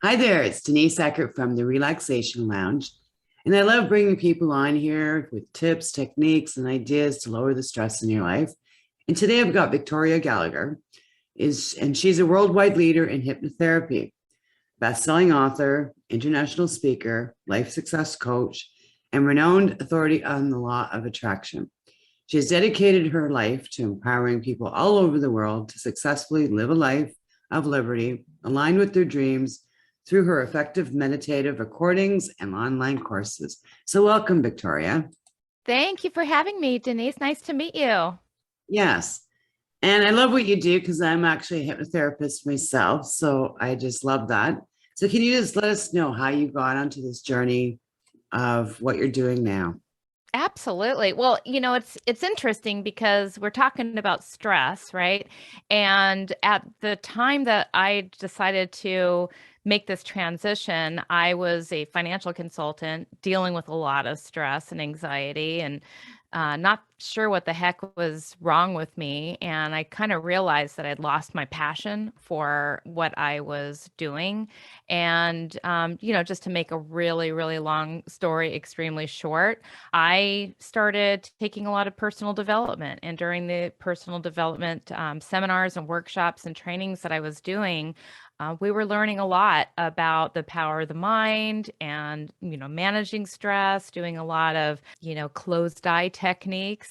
Hi there, it's Denise Eckert from the Relaxation Lounge. And I love bringing people on here with tips, techniques, and ideas to lower the stress in your life. And today I've got Victoria Gallagher, and she's a worldwide leader in hypnotherapy, best-selling author, international speaker, life success coach, and renowned authority on the law of attraction. She has dedicated her life to empowering people all over the world to successfully live a life of liberty, aligned with their dreams, through her effective meditative recordings and online courses. So welcome, Victoria. Thank you for having me, Denise. Nice to meet you. Yes. And I love what you do because I'm actually a hypnotherapist myself. So I just love that. So can you just let us know how you got onto this journey of what you're doing now? Absolutely. Well, it's interesting because we're talking about stress, right? And at the time that I decided to make this transition, I was a financial consultant dealing with a lot of stress and anxiety and not sure what the heck was wrong with me. And I kind of realized that I'd lost my passion for what I was doing. And, just to make a really, really long story extremely short, I started taking a lot of personal development. And during the personal development seminars and workshops and trainings that I was doing, we were learning a lot about the power of the mind and, managing stress, doing a lot of, closed eye techniques,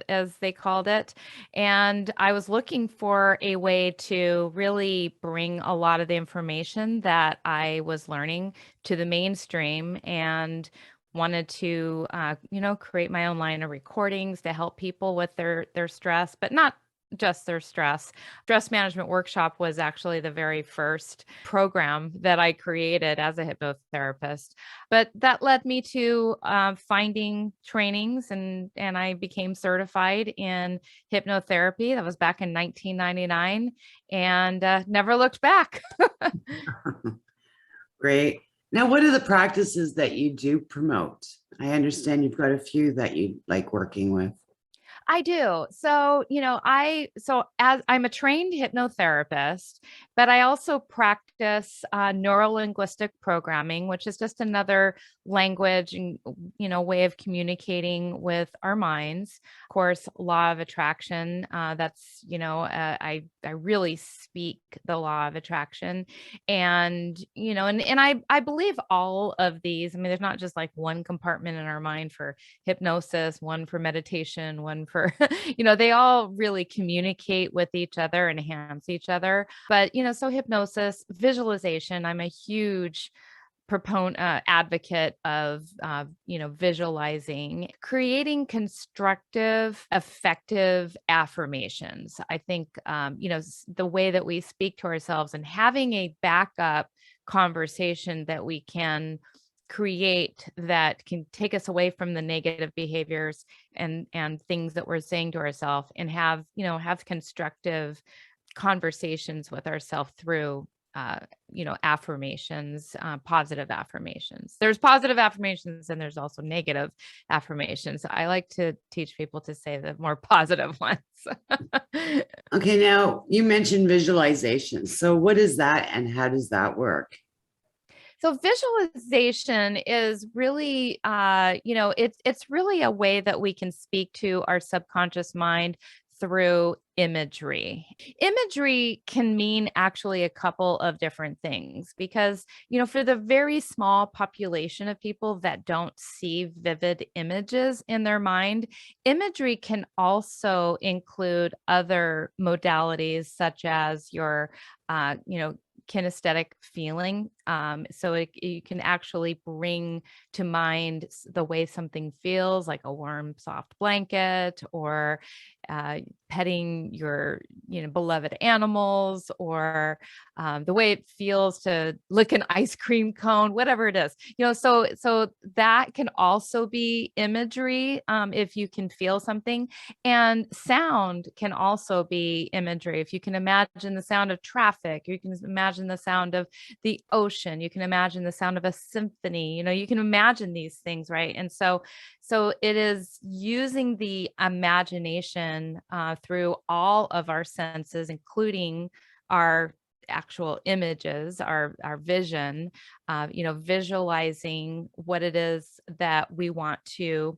as they called it. And I was looking for a way to really bring a lot of the information that I was learning to the mainstream and wanted to, create my own line of recordings to help people with their stress, but not just their stress. Stress management workshop was actually the very first program that I created as a hypnotherapist. But that led me to finding trainings, and I became certified in hypnotherapy. That was back in 1999, and never looked back. Great. Now, what are the practices that you do promote? I understand you've got a few that you like working with. I do. So, as I'm a trained hypnotherapist, but I also practice neuro-linguistic programming, which is just another language and, way of communicating with our minds. Of course, law of attraction, that's, I really speak the law of attraction. And, and I believe all of these, I mean, there's not just like one compartment in our mind for hypnosis, one for meditation, one for, they all really communicate with each other, enhance each other. But, so hypnosis, visualization, I'm a huge proponent, advocate of, visualizing, creating constructive, effective affirmations. I think, the way that we speak to ourselves and having a backup conversation that we can create that can take us away from the negative behaviors and things that we're saying to ourselves, and have constructive conversations with ourselves through affirmations, positive affirmations. There's positive affirmations and there's also negative affirmations. I like to teach people to say the more positive ones. Okay, now you mentioned visualization. So, what is that and how does that work? So visualization is really, it's really a way that we can speak to our subconscious mind through imagery. Imagery can mean actually a couple of different things because, for the very small population of people that don't see vivid images in their mind, imagery can also include other modalities such as your, kinesthetic feeling. So you can actually bring to mind the way something feels, like a warm, soft blanket, or petting your, beloved animals, or the way it feels to lick an ice cream cone, whatever it is. So that can also be imagery, if you can feel something. And sound can also be imagery. If you can imagine the sound of traffic, you can imagine the sound of the ocean ocean, you can imagine the sound of a symphony, you can imagine these things, right? And so it is using the imagination through all of our senses, including our actual images, our vision, visualizing what it is that we want to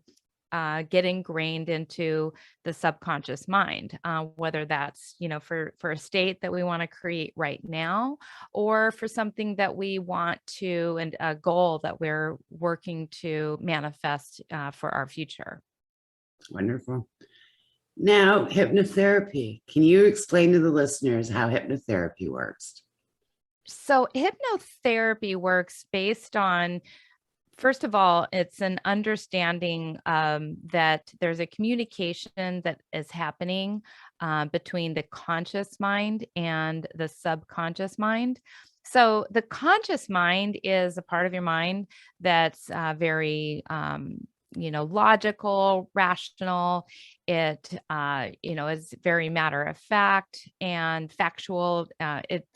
get ingrained into the subconscious mind, whether that's, for a state that we want to create right now, or for something that we want to, and a goal that we're working to manifest for our future. Wonderful. Now, hypnotherapy. Can you explain to the listeners how hypnotherapy works? So hypnotherapy works based on, first of all, it's an understanding that there's a communication that is happening between the conscious mind and the subconscious mind. So the conscious mind is a part of your mind that's very, logical, rational. It, is very matter of fact and factual. It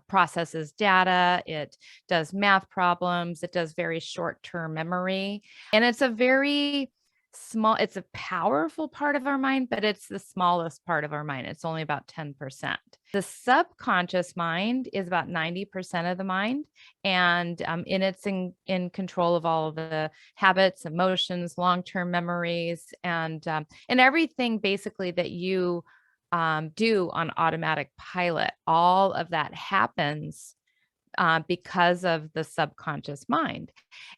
processes data. It does math problems. It does very short-term memory. And it's it's a powerful part of our mind, but it's the smallest part of our mind. It's only about 10%. The subconscious mind is about 90% of the mind. And it's in control of all of the habits, emotions, long-term memories, and everything basically that you do on automatic pilot. All of that happens because of the subconscious mind.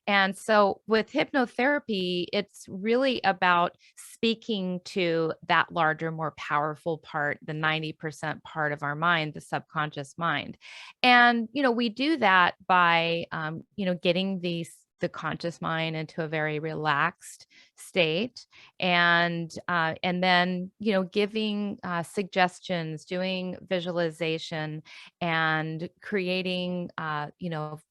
And so with hypnotherapy, it's really about speaking to that larger, more powerful part, the 90% part of our mind, the subconscious mind. And, we do that by, getting the conscious mind into a very relaxed state, and then giving suggestions, doing visualization, and creating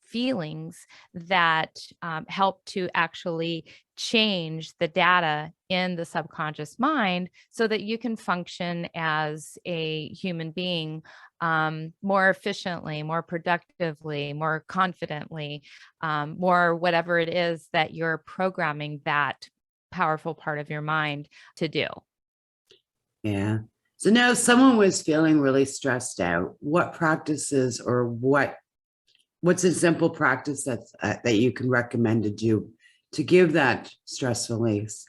feelings that help to actually change the data in the subconscious mind so that you can function as a human being more efficiently, more productively, more confidently, more whatever it is that you're programming that powerful part of your mind to do. Yeah. So now if someone was feeling really stressed out, what practices or what's a simple practice that you can recommend to do to give that stress release?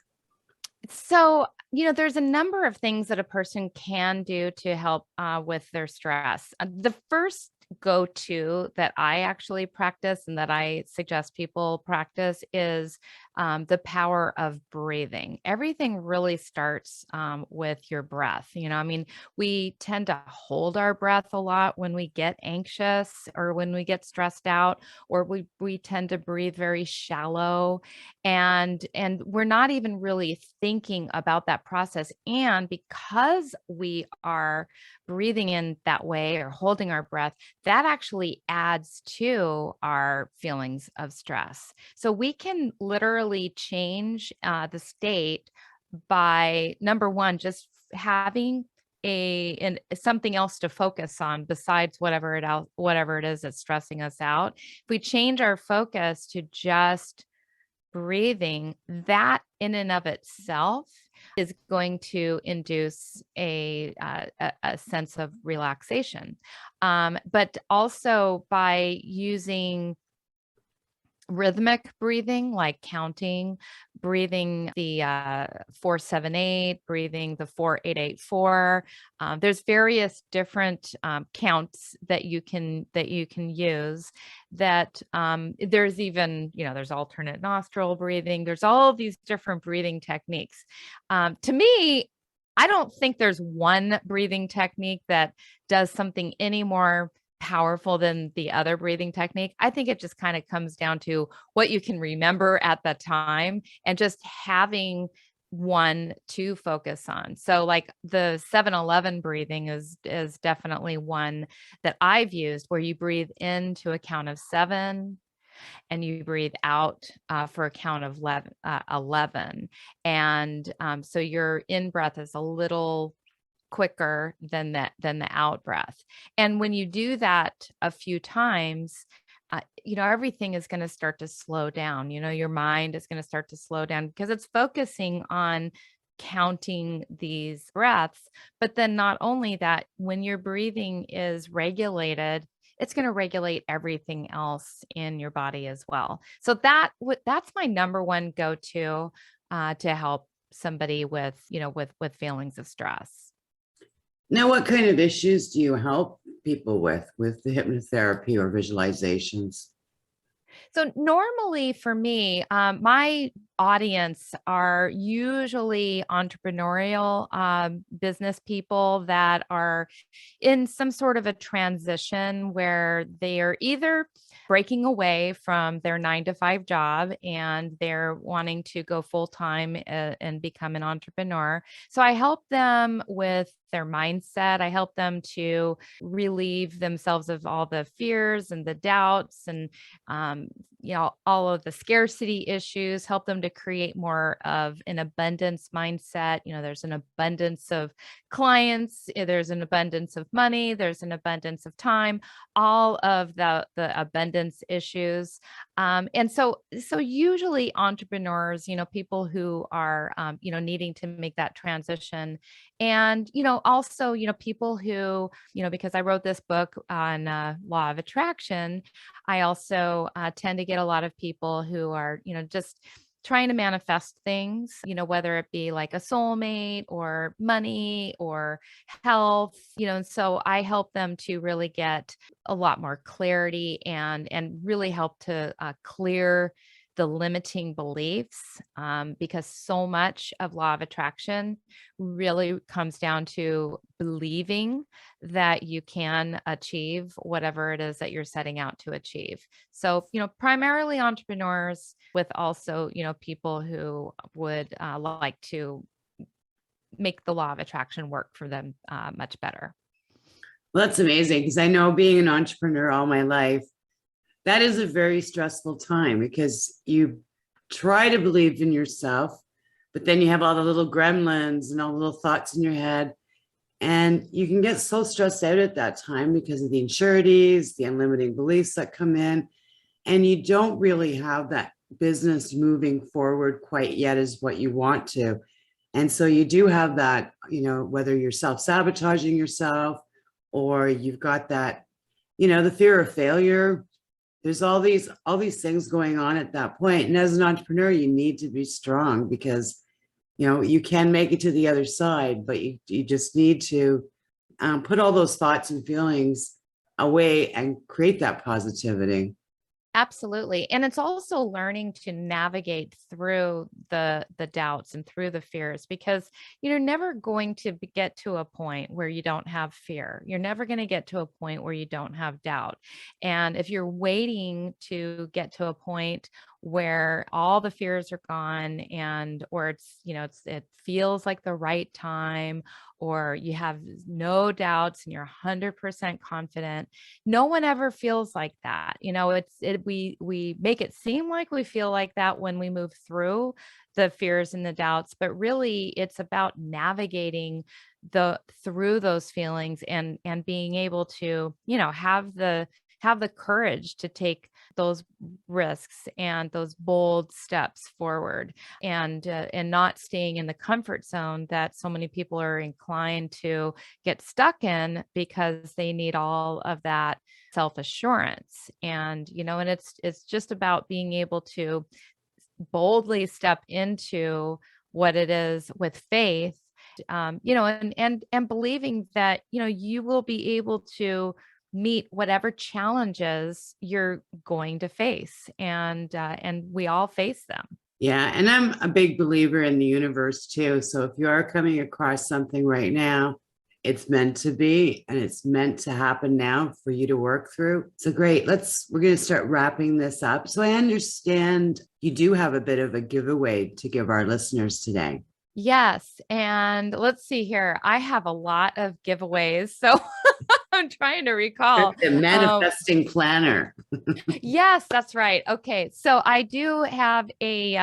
So, there's a number of things that a person can do to help with their stress. The first go-to that I actually practice and that I suggest people practice is the power of breathing. Everything really starts with your breath. We tend to hold our breath a lot when we get anxious or when we get stressed out, or we tend to breathe very shallow, and we're not even really thinking about that process. And because we are breathing in that way or holding our breath, that actually adds to our feelings of stress. So we can literally change the state by, number one, just having something else to focus on besides whatever it is that's stressing us out. If we change our focus to just breathing, that in and of itself is going to induce a sense of relaxation. But also by using rhythmic breathing, like counting, breathing the 4-7-8, breathing the 4-8-8-4. There's various different counts that you can use. That there's even there's alternate nostril breathing. There's all these different breathing techniques. To me, I don't think there's one breathing technique that does something any more powerful than the other breathing technique. I think it just kind of comes down to what you can remember at the time and just having one to focus on. So like the 7-11 breathing is definitely one that I've used, where you breathe in to a count of 7 and you breathe out for a count of 11. And so your in breath is a little quicker than the out breath. And when you do that a few times, everything is going to start to slow down. Your mind is going to start to slow down because it's focusing on counting these breaths. But then not only that, when your breathing is regulated, it's going to regulate everything else in your body as well. So that's my number one go-to to help somebody with feelings of stress. Now, what kind of issues do you help people with the hypnotherapy or visualizations? So normally for me, my audience are usually entrepreneurial business people that are in some sort of a transition where they are either breaking away from their 9 to 5 job and they're wanting to go full time and become an entrepreneur. So I help them with their mindset. I help them to relieve themselves of all the fears and the doubts and all of the scarcity issues, help them to create more of an abundance mindset. There's an abundance of clients, there's an abundance of money, there's an abundance of time, all of the abundance issues. And so usually entrepreneurs, people who are, needing to make that transition. And, also, people who, because I wrote this book on law of attraction, I also tend to get a lot of people who are, just trying to manifest things, whether it be like a soulmate or money or health, and so I help them to really get a lot more clarity and really help to clear the limiting beliefs, because so much of law of attraction really comes down to believing that you can achieve whatever it is that you're setting out to achieve. So, primarily entrepreneurs with also, people who would like to make the law of attraction work for them much better. Well, that's amazing because I know being an entrepreneur all my life, that is a very stressful time because you try to believe in yourself, but then you have all the little gremlins and all the little thoughts in your head. And you can get so stressed out at that time because of the insecurities, the unlimiting beliefs that come in, and you don't really have that business moving forward quite yet as what you want to. And so you do have that, whether you're self-sabotaging yourself or you've got that, the fear of failure. There's all these things going on at that point. And as an entrepreneur, you need to be strong because, you can make it to the other side, but you just need to put all those thoughts and feelings away and create that positivity. Absolutely. And it's also learning to navigate through the doubts and through the fears, because you're never going to get to a point where you don't have fear. You're never going to get to a point where you don't have doubt. And if you're waiting to get to a point where all the fears are gone or it feels like the right time, or you have no doubts and you're 100% confident, no one ever feels like that. We make it seem like we feel like that when we move through the fears and the doubts, but really it's about navigating through those feelings and being able to, have the courage to take those risks and those bold steps forward, and not staying in the comfort zone that so many people are inclined to get stuck in because they need all of that self-assurance. And it's just about being able to boldly step into what it is with faith, and believing that you will be able to meet whatever challenges you're going to face, and we all face them. Yeah. And I'm a big believer in the universe too. So if you are coming across something right now, it's meant to be, and it's meant to happen now for you to work through. So great. We're going to start wrapping this up. So I understand you do have a bit of a giveaway to give our listeners today. Yes. And let's see here. I have a lot of giveaways. So I'm trying to recall. The manifesting planner. Yes, that's right. Okay, so I do have a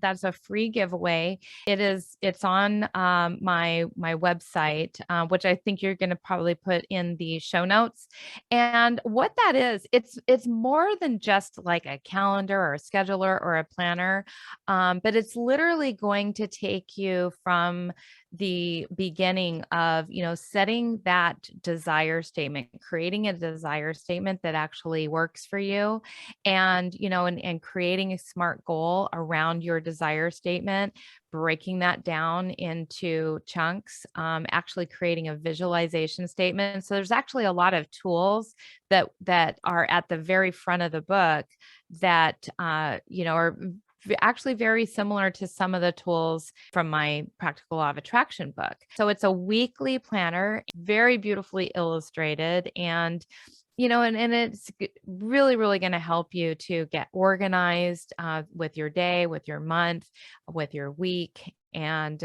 that's a free giveaway. It's on my website, which I think you're going to probably put in the show notes. And what that is, it's more than just like a calendar or a scheduler or a planner, but it's literally going to take you from the beginning of, setting that desire statement, creating a desire statement that actually works for you, and, and creating a smart goal around your desire statement, breaking that down into chunks, actually creating a visualization statement. So there's actually a lot of tools that are at the very front of the book that, are actually very similar to some of the tools from my Practical Law of Attraction book. So it's a weekly planner, very beautifully illustrated, and and it's really, really going to help you to get organized with your day, with your month, with your week, and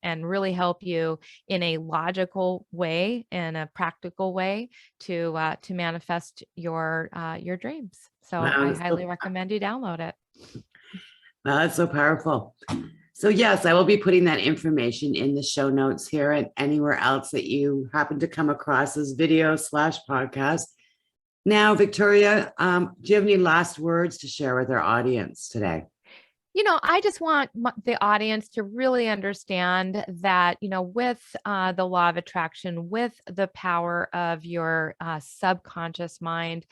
really help you in a logical way, in a practical way, to manifest your dreams. So Wow, I that's highly recommend you download it. wow, that's so powerful. So yes, I will be putting that information in the show notes here and anywhere else that you happen to come across this video/podcast. Now, Victoria, do you have any last words to share with our audience today? I just want the audience to really understand that, with the law of attraction, with the power of your subconscious mind,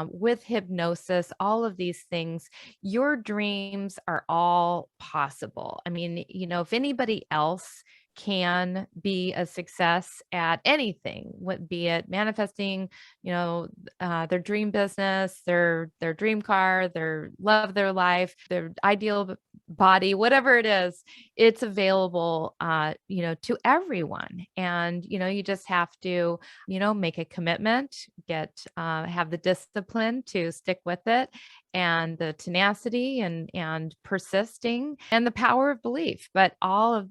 with hypnosis, all of these things, your dreams are all possible. I mean, if anybody else can be a success at anything, what be it manifesting, their dream business, their dream car, their love of their life, their ideal body, whatever it is, it's available, to everyone. And, you just have to, make a commitment, have the discipline to stick with it, and the tenacity and persisting, and the power of belief. But all of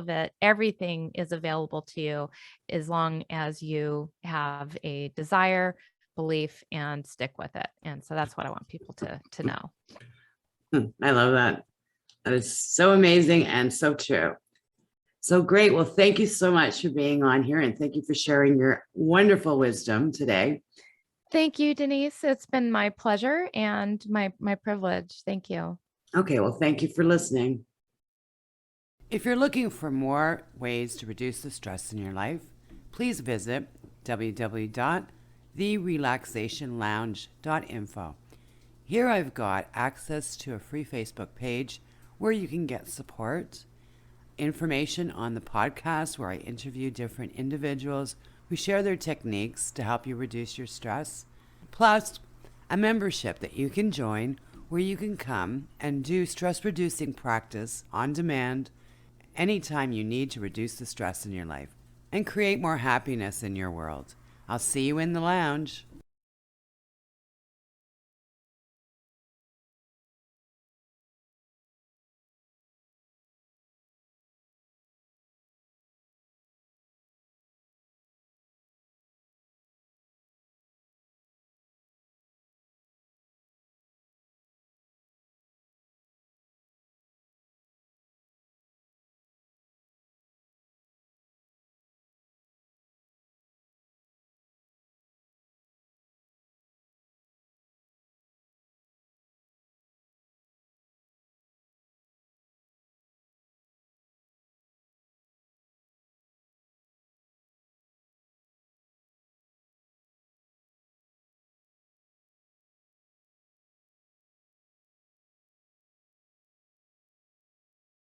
it, everything is available to you as long as you have a desire, belief, and stick with it. And so that's what I want people to know. I love that. That is so amazing and so true. So great. Well, thank you so much for being on here, and thank you for sharing your wonderful wisdom today. Thank you, Denise. It's been my pleasure and my privilege. Thank you. Okay, well, thank you for listening. If you're looking for more ways to reduce the stress in your life, please visit www.therelaxationlounge.info. Here I've got access to a free Facebook page where you can get support, information on the podcast where I interview different individuals who share their techniques to help you reduce your stress, plus a membership that you can join where you can come and do stress-reducing practice on demand anytime you need to reduce the stress in your life and create more happiness in your world. I'll see you in the lounge.